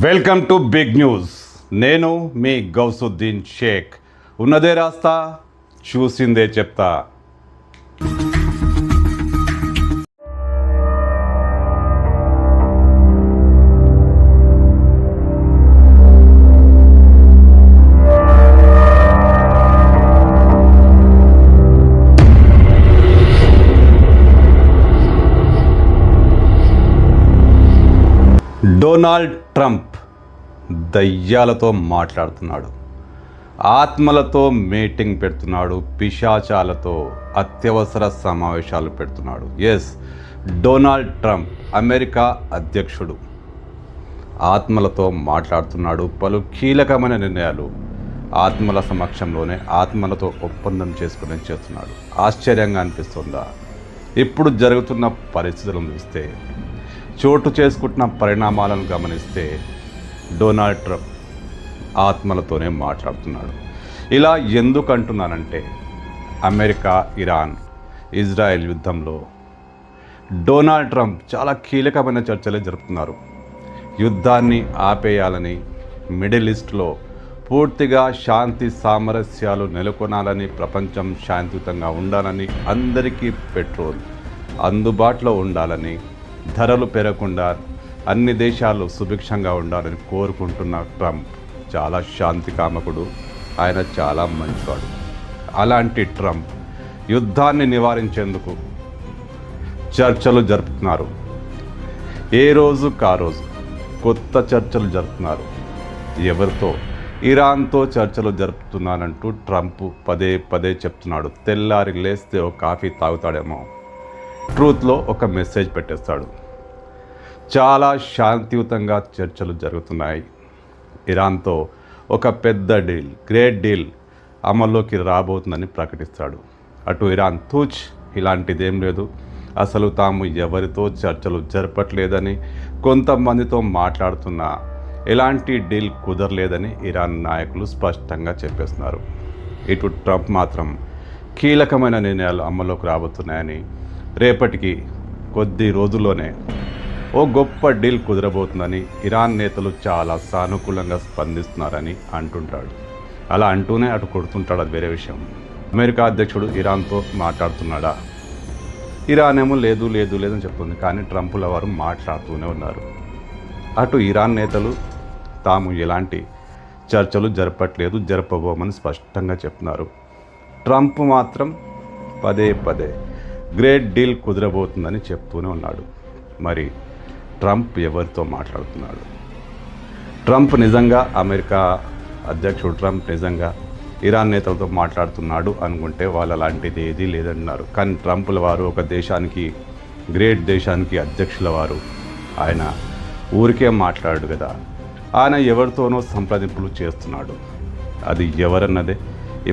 Welcome to big news. నేను మీ గౌసుద్దీన్ షేక్. ఉన్నదే రాస్తా, చూసిందే చెప్తా. డొనాల్డ్ ట్రంప్ దయ్యాలతో మాట్లాడుతున్నాడు, ఆత్మలతో మీటింగ్ పెడుతున్నాడు, పిశాచాలతో అత్యవసర సమావేశాలు పెడుతున్నాడు. ఎస్, డొనాల్డ్ ట్రంప్ అమెరికా అధ్యక్షుడు ఆత్మలతో మాట్లాడుతున్నాడు. పలు కీలకమైన నిర్ణయాలు ఆత్మల సమక్షంలోనే ఆత్మలతో ఒప్పందం చేసుకుని చేస్తున్నాడు. ఆశ్చర్యంగా అనిపిస్తుందా? ఇప్పుడు జరుగుతున్న పరిస్థితులను చూస్తే, చోటు చేసుకుంటున్న పరిణామాలను గమనిస్తే డొనాల్డ్ ట్రంప్ ఆత్మలతోనే మాట్లాడుతున్నాడు. ఇలా ఎందుకు అంటున్నానంటే, అమెరికా, ఇరాన్, ఇజ్రాయెల్ యుద్ధంలో డొనాల్డ్ ట్రంప్ చాలా కీలకమైన చర్చలే జరుపుతున్నారు. యుద్ధాన్ని ఆపేయాలని, మిడిల్ ఈస్ట్లో పూర్తిగా శాంతి సామరస్యాలు నెలకొనాలని, ప్రపంచం శాంతియుతంగా ఉండాలని, అందరికీ పెట్రోల్ అందుబాటులో ఉండాలని, ధరలు పెరగకుండా అన్ని దేశాలు సుభిక్షంగా ఉండాలని కోరుకుంటున్న ట్రంప్ చాలా శాంతి కామకుడు. ఆయన చాలా మంచివాడు. అలాంటి ట్రంప్ యుద్ధాన్ని నివారించేందుకు చర్చలు జరుపుతున్నారు. ఏ రోజు కా రోజు కొత్త చర్చలు జరుపుతున్నారు. ఎవరితో? ఇరాన్తో చర్చలు జరుపుతున్నానంటూ ట్రంప్ పదే పదే చెప్తున్నాడు. తెల్లారి లేస్తే ఒక కాఫీ తాగుతాడేమో, ట్రూత్లో ఒక మెసేజ్ పెట్టేస్తాడు. చాలా శాంతియుతంగా చర్చలు జరుగుతున్నాయి. ఇరాన్తో ఒక పెద్ద డీల్, గ్రేట్ డీల్ అమల్లోకి రాబోతుందని ప్రకటిస్తాడు. అటు ఇరాన్ తూచ్, ఇలాంటిదేం లేదు, అసలు తాము ఎవరితో చర్చలు జరపట్లేదని, కొంతమందితో మాట్లాడుతున్నా ఎలాంటి డీల్ కుదరలేదని ఇరాన్ నాయకులు స్పష్టంగా చెప్పేస్తున్నారు. ఇటు ట్రంప్ మాత్రం కీలకమైన నిర్ణయాలు అమల్లోకి రాబోతున్నాయని, రేపటికి కొద్ది రోజుల్లోనే ఓ గొప్ప డీల్ కుదరబోతుందని ఇరాన్ నేతలు చాలా సానుకూలంగా స్పందిస్తున్నారని అంటుంటాడు. అలా అంటూనే అటు కొడుతుంటాడు, అది వేరే విషయం. అమెరికా అధ్యక్షుడు ఇరాన్తో మాట్లాడుతున్నాడా? ఇరాన్ ఏమో లేదు లేదు లేదని చెప్తుంది, కానీ ట్రంపుల వారు మాట్లాడుతూనే ఉన్నారు. అటు ఇరాన్ నేతలు తాము ఎలాంటి చర్చలు జరపట్లేదు, జరపబోమని స్పష్టంగా చెప్తున్నారు. ట్రంప్ మాత్రం పదే పదే గ్రేట్ డీల్ కుదరబోతుందని చెప్తూనే ఉన్నాడు. మరి ట్రంప్ ఎవరితో మాట్లాడుతున్నాడు? ట్రంప్ నిజంగా, అమెరికా అధ్యక్షుడు ట్రంప్ నిజంగా ఇరాన్ నేతలతో మాట్లాడుతున్నాడు అనుకుంటే వాళ్ళు అలాంటిది ఏదీ లేదన్నారు. కానీ ట్రంపుల వారు ఒక దేశానికి, గ్రేట్ దేశానికి అధ్యక్షుల వారు, ఆయన ఊరికే మాట్లాడు కదా, ఆయన ఎవరితోనో సంప్రదింపులు చేస్తున్నాడు. అది ఎవరన్నదే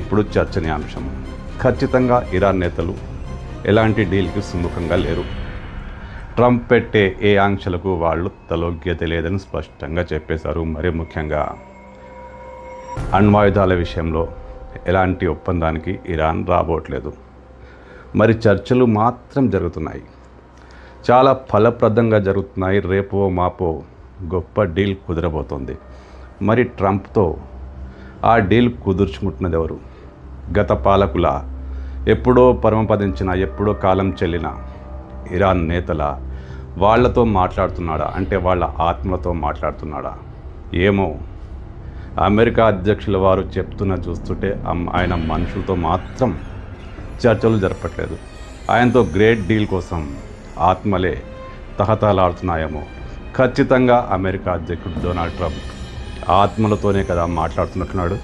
ఇప్పుడు చర్చనీయాంశం. ఖచ్చితంగా ఇరాన్ నేతలు ఎలాంటి డీల్కి సుముఖంగా లేరు. ట్రంప్ పెట్టే ఏ ఆంక్షలకు వాళ్ళు తలొగ్గేది లేదని స్పష్టంగా చెప్పేశారు. మరి ముఖ్యంగా అణ్వాయుధాల విషయంలో ఎలాంటి ఒప్పందానికి ఇరాన్ రాబోట్లేదు. మరి చర్చలు మాత్రం జరుగుతున్నాయి, చాలా ఫలప్రదంగా జరుగుతున్నాయి. రేపో మాపో గొప్ప డీల్ కుదరబోతోంది. మరి ట్రంప్తో ఆ డీల్ కుదుర్చుకుంటున్నది ఎవరు? గత పాలకుల, ఎప్పుడో పరమపదించిన, ఎప్పుడో కాలం చెల్లిన ఇరాన్ నేతల, వాళ్లతో మాట్లాడుతున్నాడా? అంటే వాళ్ళ ఆత్మలతో మాట్లాడుతున్నాడా? ఏమో. అమెరికా అధ్యక్షుల వారు చెప్తున్న చూస్తుంటే ఆయన మనుషులతో మాత్రం చర్చలు జరపట్లేదు. ఆయనతో గ్రేట్ డీల్ కోసం ఆత్మలే తహతలాడుతున్నాయేమో. ఖచ్చితంగా అమెరికా అధ్యక్షుడు డొనాల్డ్ ట్రంప్ ఆత్మలతోనే కదా మాట్లాడుతున్నట్టున్నాడు.